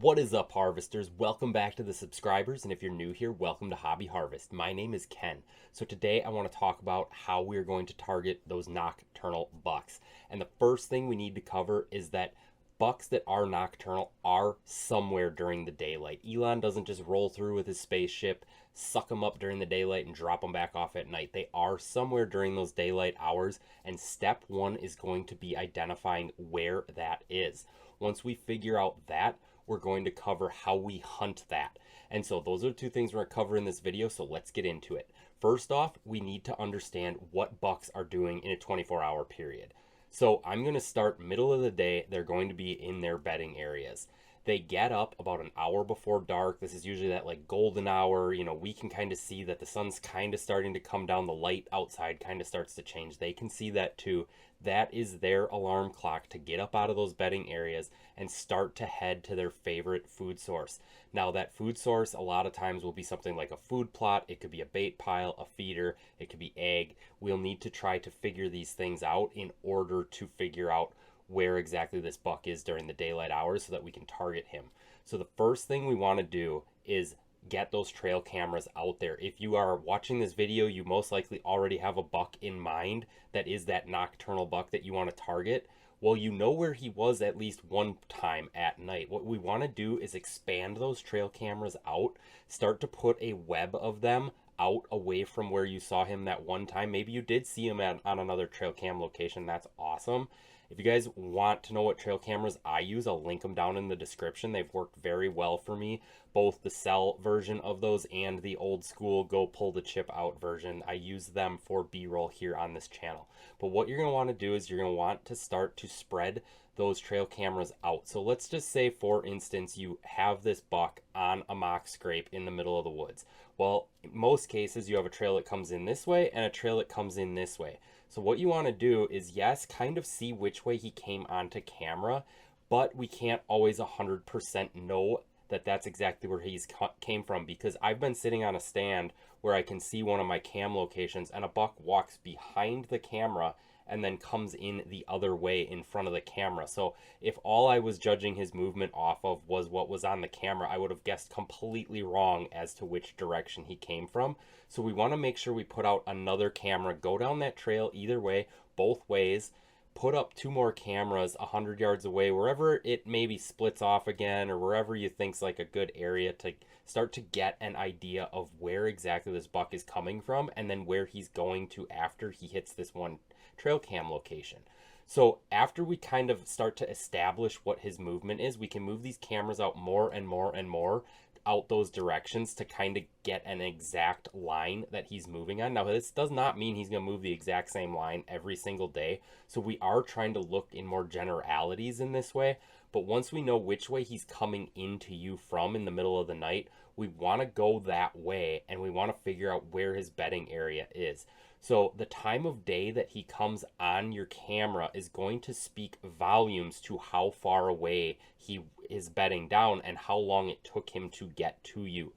What is up, harvesters? Welcome back to the subscribers, and if you're new here, welcome to Hobby Harvest. My name is Ken. So today I want to talk about how we're going to target those nocturnal bucks. And the first thing we need to cover is that bucks that are nocturnal are somewhere during the daylight. Elon doesn't just roll through with his spaceship, suck them up during the daylight, and drop them back off at night. They are somewhere during those daylight hours, and step one is going to be identifying where that is. Once we figure out that, we're going to cover how we hunt that. And so those are the two things we're going to cover in this video, so let's get into it. First off, we need to understand what bucks are doing in a 24-hour period. So I'm going to start middle of the day. They're going to be in their bedding areas. They get up about an hour before dark. This is usually that like golden hour. We can kind of see that the sun's kind of starting to come down. The light outside kind of starts to change. They can see that too. That is their alarm clock to get up out of those bedding areas and start to head to their favorite food source. Now, that food source a lot of times will be something like a food plot. It could be a bait pile, a feeder, it could be egg. We'll need to try to figure these things out in order to figure out where exactly this buck is during the daylight hours so that we can target him. So the first thing we want to do is get those trail cameras out there. If you are watching this video, you most likely already have a buck in mind that is that nocturnal buck that you want to target. Well, you know where he was at least one time at night. What we want to do is expand those trail cameras out, start to put a web of them out away from where you saw him that one time. Maybe you did see him on another trail cam location. That's awesome. If you guys want to know what trail cameras I use, I'll link them down in the description. They've worked very well for me, both the cell version of those and the old school go pull the chip out version. I use them for B-roll here on this channel. But what you're going to want to do is you're going to want to start to spread those trail cameras out. So let's just say, for instance, you have this buck on a mock scrape in the middle of the woods. Well, in most cases, you have a trail that comes in this way and a trail that comes in this way. So what you want to do is, yes, kind of see which way he came onto camera, but we can't always 100% know that that's exactly where he's came from, because I've been sitting on a stand where I can see one of my cam locations and a buck walks behind the camera and then comes in the other way in front of the camera. So if all I was judging his movement off of was what was on the camera, I would have guessed completely wrong as to which direction he came from. So we want to make sure we put out another camera, go down that trail either way, both ways, put up two more cameras 100 yards away, wherever it maybe splits off again, or wherever you think's like a good area to start to get an idea of where exactly this buck is coming from, and then where he's going to after he hits this one trail cam location. So after we kind of start to establish what his movement is, we can move these cameras out more and more and more out those directions to kind of get an exact line that he's moving on. Now, this does not mean he's going to move the exact same line every single day. So we are trying to look in more generalities in this way. But once we know which way he's coming into you from in the middle of the night, we want to go that way, and we want to figure out where his bedding area is. So the time of day that he comes on your camera is going to speak volumes to how far away he is bedding down and how long it took him to get to you.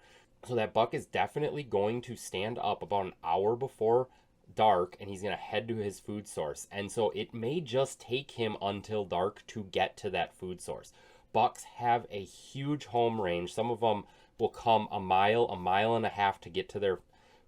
So that buck is definitely going to stand up about an hour before dark, and he's going to head to his food source. And so it may just take him until dark to get to that food source. Bucks have a huge home range. Some of them will come a mile and a half to get to their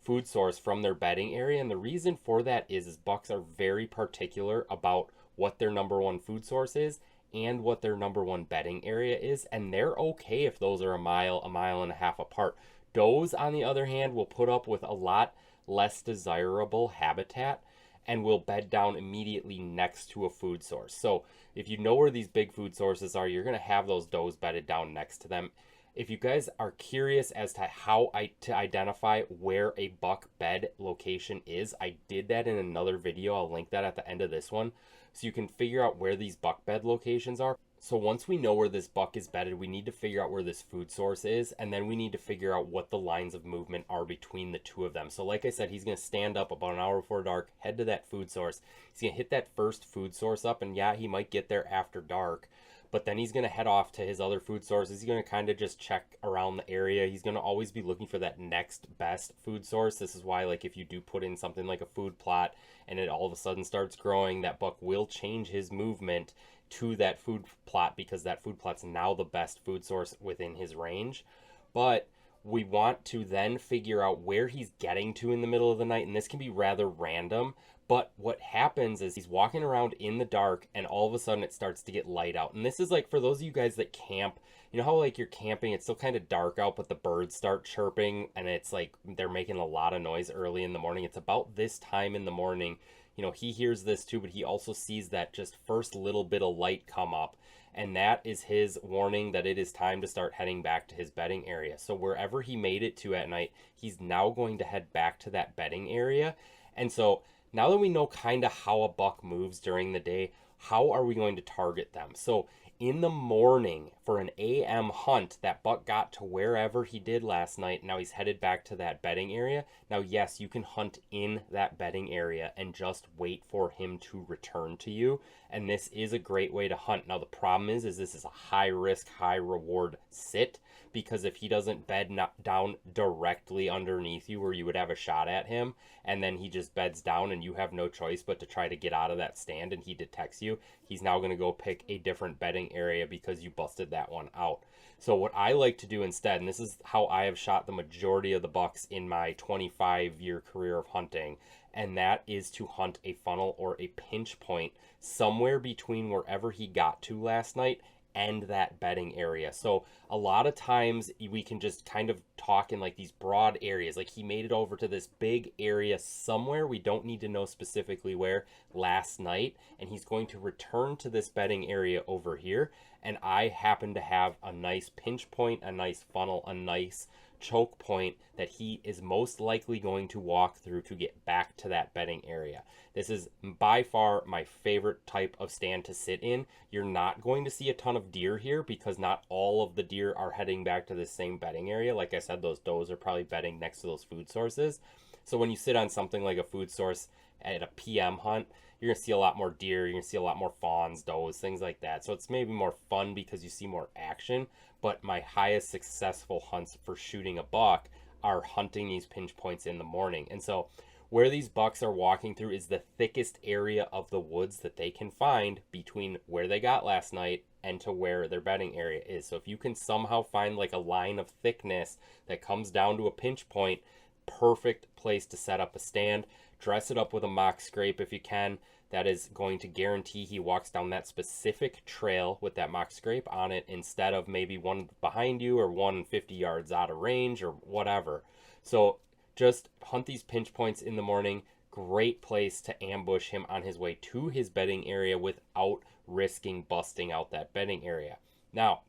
food source from their bedding area. And the reason for that is bucks are very particular about what their number one food source is and what their number one bedding area is. And they're okay if those are a mile and a half apart. Does, on the other hand, will put up with a lot less desirable habitat and will bed down immediately next to a food source. So if you know where these big food sources are, you're going to have those does bedded down next to them. If you guys are curious as to how to identify where a buck bed location is, I did that in another video. I'll link that at the end of this one, so you can figure out where these buck bed locations are. So once we know where this buck is bedded, we need to figure out where this food source is, and then we need to figure out what the lines of movement are between the two of them. So like I said, he's going to stand up about an hour before dark, head to that food source. He's going to hit that first food source up, and yeah, he might get there after dark, but then he's going to head off to his other food sources. He's going to kind of just check around the area. He's going to always be looking for that next best food source. This is why, like, if you do put in something like a food plot and it all of a sudden starts growing, that buck will change his movement to that food plot because that food plot's now the best food source within his range. But we want to then figure out where he's getting to in the middle of the night, and this can be rather random. But what happens is he's walking around in the dark, and all of a sudden it starts to get light out. And this is like for those of you guys that camp, you know how like you're camping, it's still kind of dark out, but the birds start chirping, and it's like they're making a lot of noise early in the morning. It's about this time in the morning. You know, he hears this too, but he also sees that just first little bit of light come up. And that is his warning that it is time to start heading back to his bedding area. So wherever he made it to at night, he's now going to head back to that bedding area. And so now that we know kind of how a buck moves during the day, how are we going to target them? So in the morning for an AM hunt, that buck got to wherever he did last night. Now he's headed back to that bedding area. Now, yes, you can hunt in that bedding area and just wait for him to return to you. And this is a great way to hunt. Now, the problem is this is a high risk, high reward sit, because if he doesn't bed down directly underneath you where you would have a shot at him, and then he just beds down and you have no choice but to try to get out of that stand and he detects you, he's now going to go pick a different bedding area because you busted that one out. So what I like to do instead, and this is how I have shot the majority of the bucks in my 25-year career of hunting, and that is to hunt a funnel or a pinch point somewhere between wherever he got to last night and that bedding area. So a lot of times we can just kind of talk in like these broad areas, like he made it over to this big area somewhere, we don't need to know specifically where, last night, and he's going to return to this bedding area over here, and I happen to have a nice pinch point, a nice funnel, a nice choke point that he is most likely going to walk through to get back to that bedding area. This is by far my favorite type of stand to sit in. You're not going to see a ton of deer here because not all of the deer are heading back to the same bedding area. Like I said, those does are probably bedding next to those food sources. So when you sit on something like a food source at a PM hunt, you're going to see a lot more deer, you're going to see a lot more fawns, does, things like that. So it's maybe more fun because you see more action, but my highest successful hunts for shooting a buck are hunting these pinch points in the morning. And so where these bucks are walking through is the thickest area of the woods that they can find between where they got last night and to where their bedding area is. So if you can somehow find like a line of thickness that comes down to a pinch point, perfect place to set up a stand. Dress it up with a mock scrape if you can. That is going to guarantee he walks down that specific trail with that mock scrape on it instead of maybe one behind you or one 50 yards out of range or whatever. So just hunt these pinch points in the morning. Great place to ambush him on his way to his bedding area without risking busting out that bedding area. Now,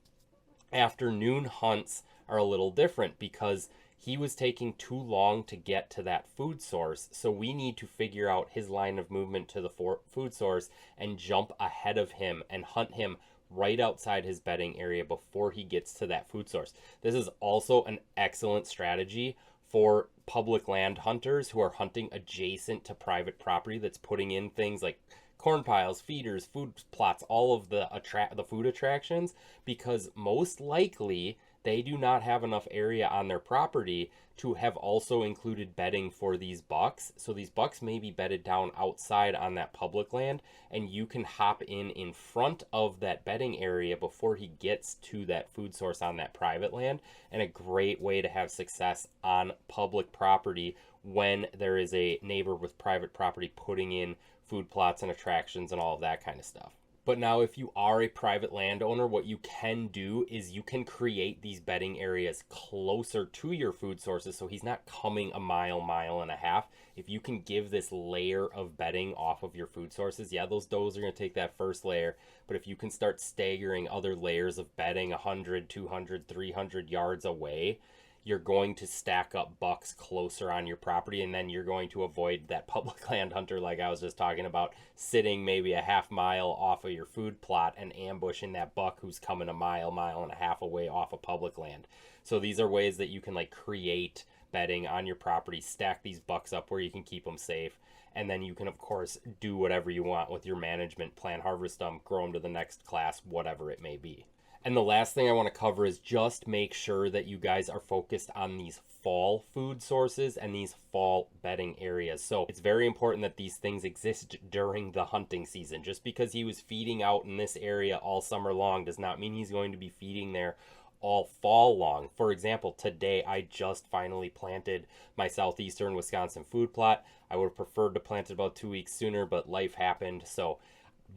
afternoon hunts are a little different because he was taking too long to get to that food source, so we need to figure out his line of movement to the food source and jump ahead of him and hunt him right outside his bedding area before he gets to that food source. This is also an excellent strategy for public land hunters who are hunting adjacent to private property that's putting in things like corn piles, feeders, food plots, all of the food attractions, because most likely they do not have enough area on their property to have also included bedding for these bucks. So these bucks may be bedded down outside on that public land, and you can hop in front of that bedding area before he gets to that food source on that private land, and a great way to have success on public property when there is a neighbor with private property putting in food plots and attractions and all of that kind of stuff. But now if you are a private landowner, what you can do is you can create these bedding areas closer to your food sources so he's not coming a mile, mile and a half. If you can give this layer of bedding off of your food sources, yeah, those does are going to take that first layer. But if you can start staggering other layers of bedding 100, 200, 300 yards away, you're going to stack up bucks closer on your property, and then you're going to avoid that public land hunter like I was just talking about, sitting maybe a half mile off of your food plot and ambushing that buck who's coming a mile, mile and a half away off of public land. So these are ways that you can like create bedding on your property, stack these bucks up where you can keep them safe, and then you can of course do whatever you want with your management, plan, harvest them, grow them to the next class, whatever it may be. And the last thing I want to cover is just make sure that you guys are focused on these fall food sources and these fall bedding areas. So it's very important that these things exist during the hunting season. Just because he was feeding out in this area all summer long does not mean he's going to be feeding there all fall long. For example, today I just finally planted my southeastern Wisconsin food plot. I would have preferred to plant it about 2 weeks sooner, but life happened. So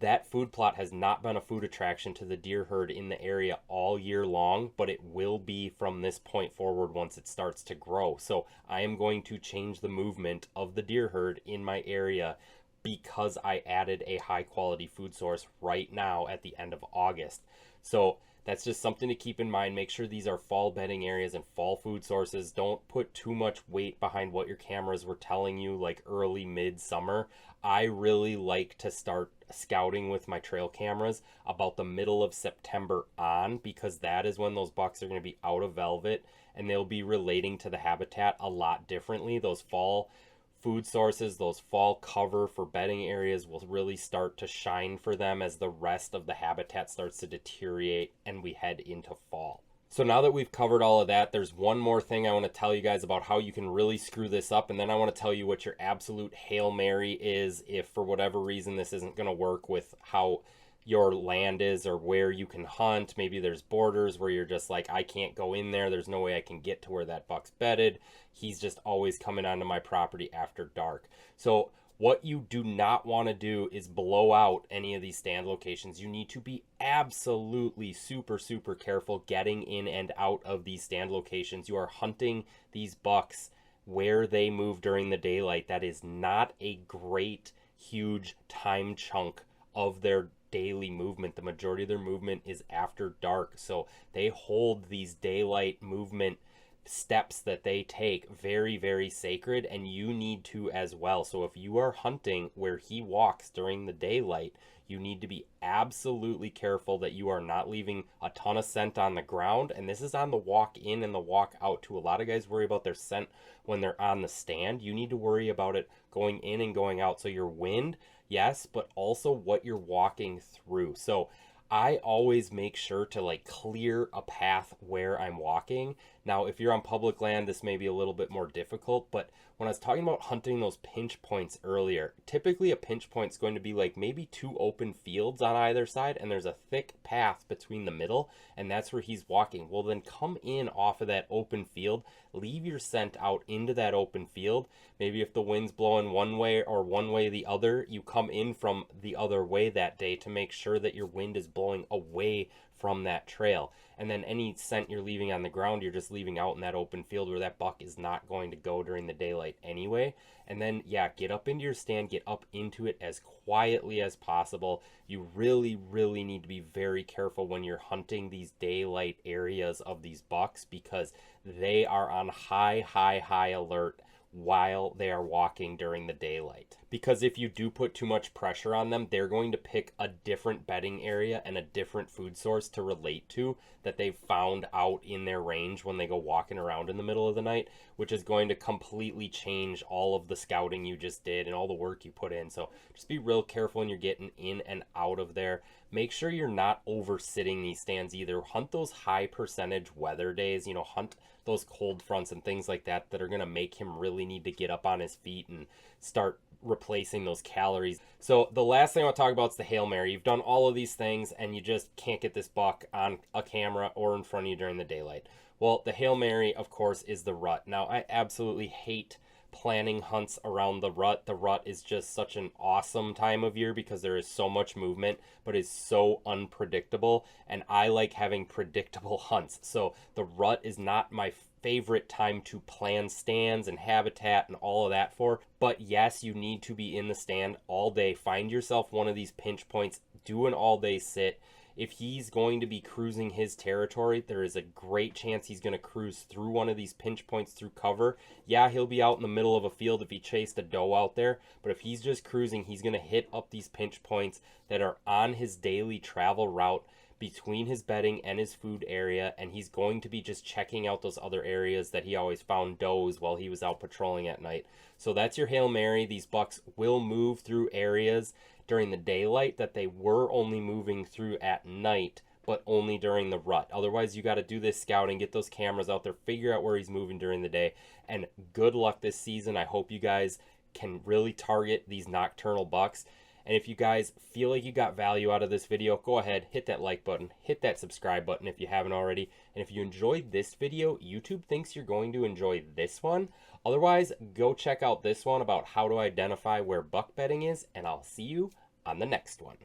that food plot has not been a food attraction to the deer herd in the area all year long, but it will be from this point forward once it starts to grow. So I am going to change the movement of the deer herd in my area because I added a high quality food source right now at the end of August. So that's just something to keep in mind. Make sure these are fall bedding areas and fall food sources. Don't put too much weight behind what your cameras were telling you like early mid-summer. I really like to start scouting with my trail cameras about the middle of September on, because that is when those bucks are going to be out of velvet and they'll be relating to the habitat a lot differently. Those fall food sources, those fall cover for bedding areas will really start to shine for them as the rest of the habitat starts to deteriorate and we head into fall. So now that we've covered all of that, there's one more thing I want to tell you guys about how you can really screw this up, and then I want to tell you what your absolute Hail Mary is if for whatever reason this isn't going to work with how your land is or where you can hunt. Maybe there's borders where you're just like, I can't go in there. There's no way I can get to where that buck's bedded. He's just always coming onto my property after dark. So what you do not want to do is blow out any of these stand locations. You need to be absolutely super careful getting in and out of these stand locations. You are hunting these bucks where they move during the daylight. That is not a great, huge time chunk of their daily movement. The majority of their movement is after dark. So they hold these daylight movement steps that they take very sacred, and you need to as well. So if you are hunting where he walks during the daylight, you need to be absolutely careful that you are not leaving a ton of scent on the ground. And this is on the walk in and the walk out too. A lot of guys worry about their scent when they're on the stand. You need to worry about it going in and going out. So your wind, yes, but also what you're walking through. So I always make sure to like clear a path where I'm walking. Now, if you're on public land, this may be a little bit more difficult, but when I was talking about hunting those pinch points earlier, typically a pinch point is going to be like maybe 2 open fields on either side, and there's a thick path between the middle, and that's where he's walking. Well, then come in off of that open field, leave your scent out into that open field. Maybe if the wind's blowing one way or one way the other, you come in from the other way that day to make sure that your wind is blowing away from that trail. And then any scent you're leaving on the ground, you're just leaving out in that open field where that buck is not going to go during the daylight anyway. And then, yeah, get up into your stand, get up into it as quietly as possible. You really need to be very careful when you're hunting these daylight areas of these bucks, because they are on high alert while they are walking during the daylight. Because if you do put too much pressure on them, they're going to pick a different bedding area and a different food source to relate to that they've found out in their range when they go walking around in the middle of the night, which is going to completely change all of the scouting you just did and all the work you put in. So just be real careful when you're getting in and out of there. Make sure you're not over sitting these stands either. Hunt those high percentage weather days, hunt those cold fronts and things like that that are going to make him really need to get up on his feet and start replacing those calories. So the last thing I want to talk about is the Hail Mary. You've done all of these things and you just can't get this buck on a camera or in front of you during the daylight. Well, the Hail Mary, of course, is the rut. Now, I absolutely hate planning hunts around the rut. The rut is just such an awesome time of year because there is so much movement, but it's so unpredictable, and I like having predictable hunts. So the rut is not my favorite time to plan stands and habitat and all of that for, but yes, you need to be in the stand all day. Find yourself one of these pinch points, do an all-day sit. If he's going to be cruising his territory, there is a great chance he's going to cruise through one of these pinch points through cover. Yeah, he'll be out in the middle of a field if he chased a doe out there, but if he's just cruising, he's going to hit up these pinch points that are on his daily travel route between his bedding and his food area, and he's going to be just checking out those other areas that he always found does while he was out patrolling at night. So that's your Hail Mary. These bucks will move through areas during the daylight that they were only moving through at night but only during the rut. Otherwise, you got to do this scouting, get those cameras out there, figure out where he's moving during the day. And good luck this season. I hope you guys can really target these nocturnal bucks. And if you guys feel like you got value out of this video, go ahead, hit that like button, hit that subscribe button if you haven't already. And if you enjoyed this video, YouTube thinks you're going to enjoy this one. Otherwise, go check out this one about how to identify where buck bedding is, and I'll see you on the next one.